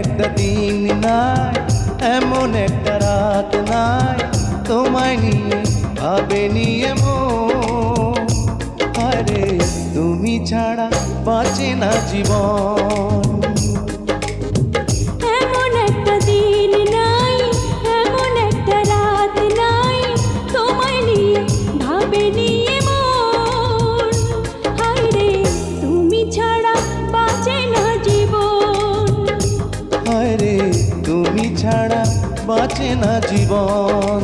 একটা দিন নাই, এমন একটা রাত নাই তোমায় নিয়ে ভাবে নিয়ে মন। আরে তুমি ছাড়া বাঁচে না জীবন। এমন একটা দিন নাই, এমন একটা রাত নাই তোমায় নিয়ে ভাবে নিয়ে মন। হায়রে তুমি ছাড়া বাঁচে না জীবন। আরে তুমি ছাড়া বাঁচে না জীবন।